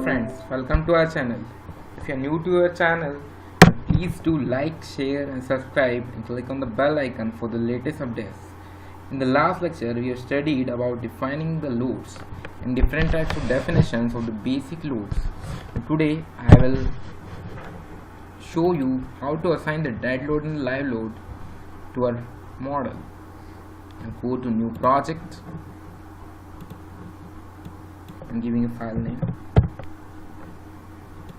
friends, welcome to our channel. If you are new to our channel, please do like, share and subscribe and click on the bell icon for the latest updates. In the last lecture, we have studied about defining the loads and different types of definitions of the basic loads. And today, I will show you how to assign the dead load and live load to our model. And go to new project. I'm giving a file name.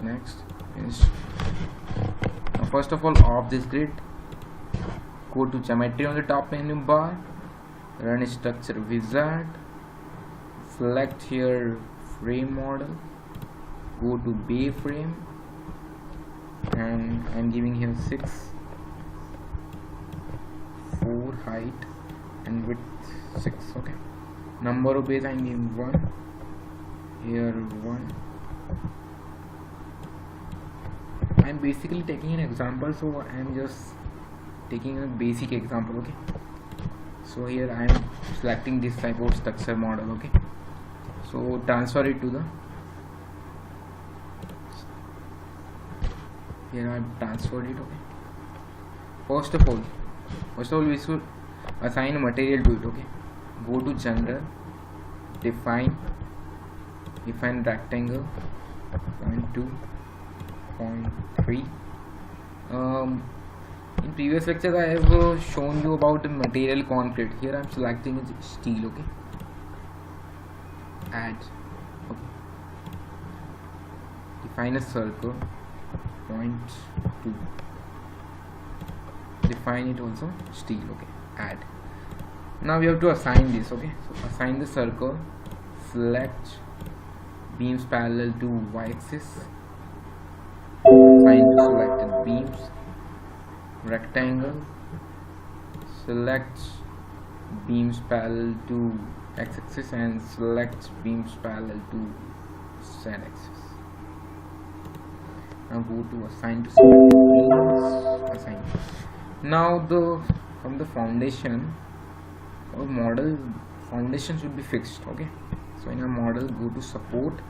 Next is now first of all, off this grid, go to geometry on the top menu bar, run a structure wizard, select here frame model, go to bay frame, and I'm giving here 6, 4 height and width 6. Okay, number of bays I'm giving 1, here 1. I'm basically taking an example, so I'm just taking a basic example. Okay, so here I'm selecting this type of structure model. Okay, so transfer it to the here I've transferred it. Okay, first of all we should assign a material to it. Okay, go to general, define rectangle 0.2.3. In previous lectures I have shown you about the material concrete. Here I am selecting steel. Okay, add. Okay, define a circle 0.2, define it also steel. Okay, add. Now we have to assign this. Okay, so assign the circle, select beams parallel to y-axis, assign to selected beams, rectangle, select beams parallel to x-axis and select beams parallel to z-axis. Now go to assign to selected beams, assign. Now from the foundation or model, foundation should be fixed. Okay, so in our model, go to support,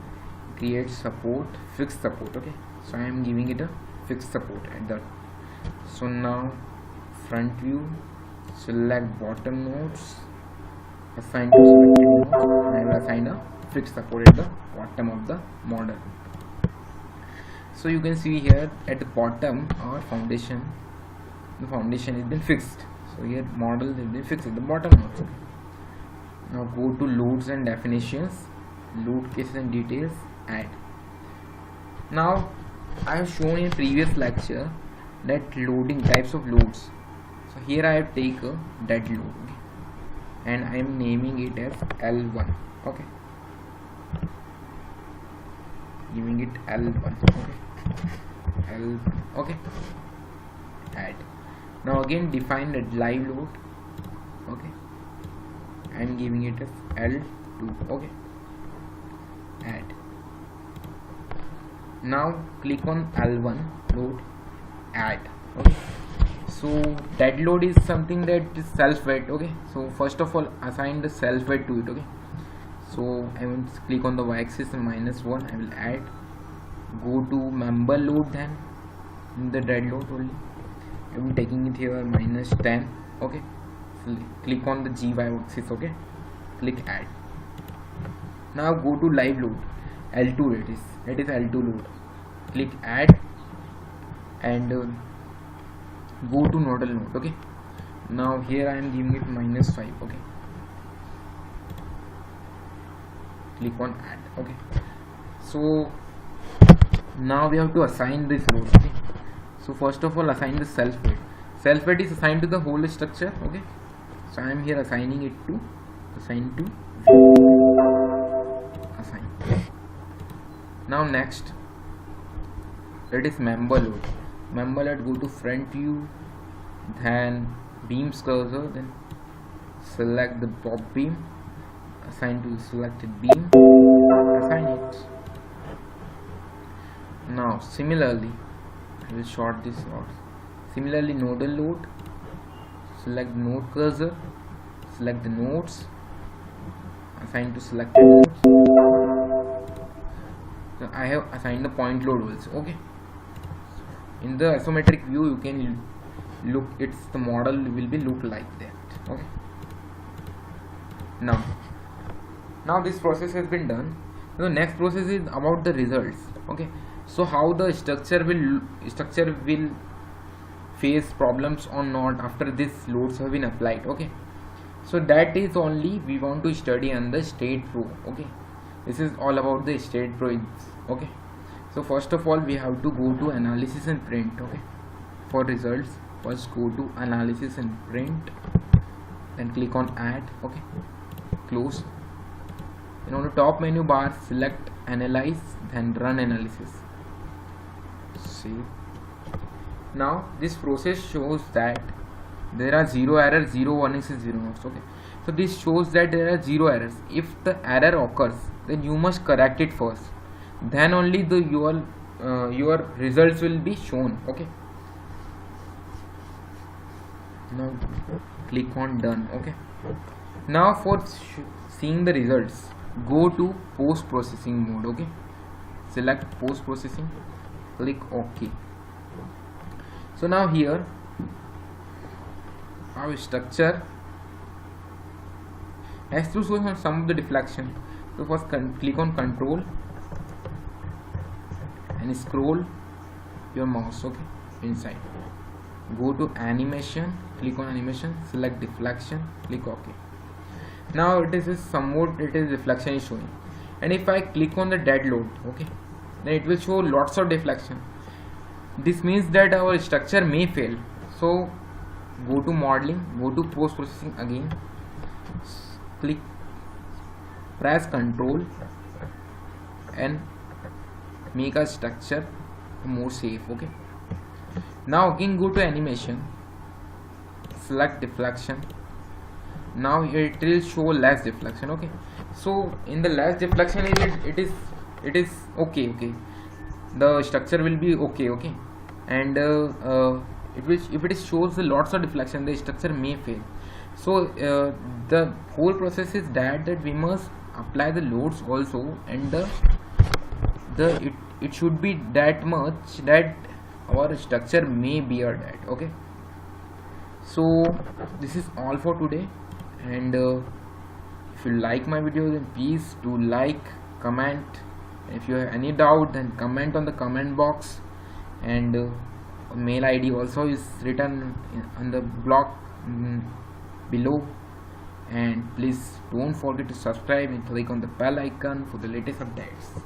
create support, fixed support. Okay, so I am giving it a fixed support at that. So now front view, select bottom nodes, assign to selected nodes, and I will assign a fixed support at the bottom of the model. So you can see here at the bottom our foundation, the foundation has been fixed. So here model has been fixed at the bottom nodes. Okay. Now go to loads and definitions, load cases and details, add. Now I have shown in previous lecture that loading types of loads. So here I have taken a dead load, okay, and I am naming it as L1. Okay, giving it L1. Okay, L1. Okay, add. Now again define the live load. Okay, I am giving it as L2. Okay, add. Now click on L1 load, add. Okay, so dead load is something that is self weight. Okay, so first of all assign the self weight to it. Okay, so I will click on the y-axis and -1. I will add. Go to member load, then in the dead load only I am taking it here -10. Okay, so click on the GY axis. Okay, click add. Now go to live load, L2 it is L2 load, click add and go to nodal node. Okay, now here I am giving it -5. Okay, click on add. Okay, so now we have to assign this load. Okay, so first of all assign the self weight. Self weight is assigned to the whole structure. Okay, so I am here assigning it to assign. Now next it is member load. Member load, go to front view, then beams cursor, then select the top beam, assign to the selected beam, assign it. Now similarly I will short this node. Similarly nodal load, select node cursor, select the nodes, assign to selected nodes, I have assigned the point load also. Okay, in the isometric view you can look, it's the model will be look like that. Okay, now this process has been done. The next process is about the results. Okay, so how the structure will face problems or not after these loads have been applied. Okay, so that is only we want to study on the state pro. Okay, this is all about the state pro. Okay, so first of all we have to go to analysis and print. Okay, for results first go to analysis and print, then click on add. Okay, close, and on the top menu bar select analyze, then run analysis. Save. Now this process shows that there are 0 errors, 0 warnings and 0 notes. Okay, so this shows that there are 0 errors. If the error occurs, then you must correct it first, then only the your results will be shown. Okay, now click on done. Okay, now for seeing the results, go to post processing mode. Okay, select post processing, click OK. So now here our structure has to show some of the deflection. So first click on control and scroll your mouse. Okay, inside, go to animation, click on animation, select deflection, click OK. Now it is somewhat, it is deflection is showing, and if I click on the dead load, okay, then it will show lots of deflection. This means that our structure may fail. So go to modeling, go to post processing again, click, press Ctrl and make a structure more safe. Okay, now again go to animation, select deflection. Now it will show less deflection. Okay, so in the less deflection it is okay. Okay, the structure will be okay. And if it shows lots of deflection, the structure may fail. So the whole process is that we must apply the loads also, and it should be that much that our structure may bear that. Okay, so this is all for today, and if you like my video, then please do like, comment. If you have any doubt, then comment on the comment box, and mail ID also is written on the blog below. And please don't forget to subscribe and click on the bell icon for the latest updates.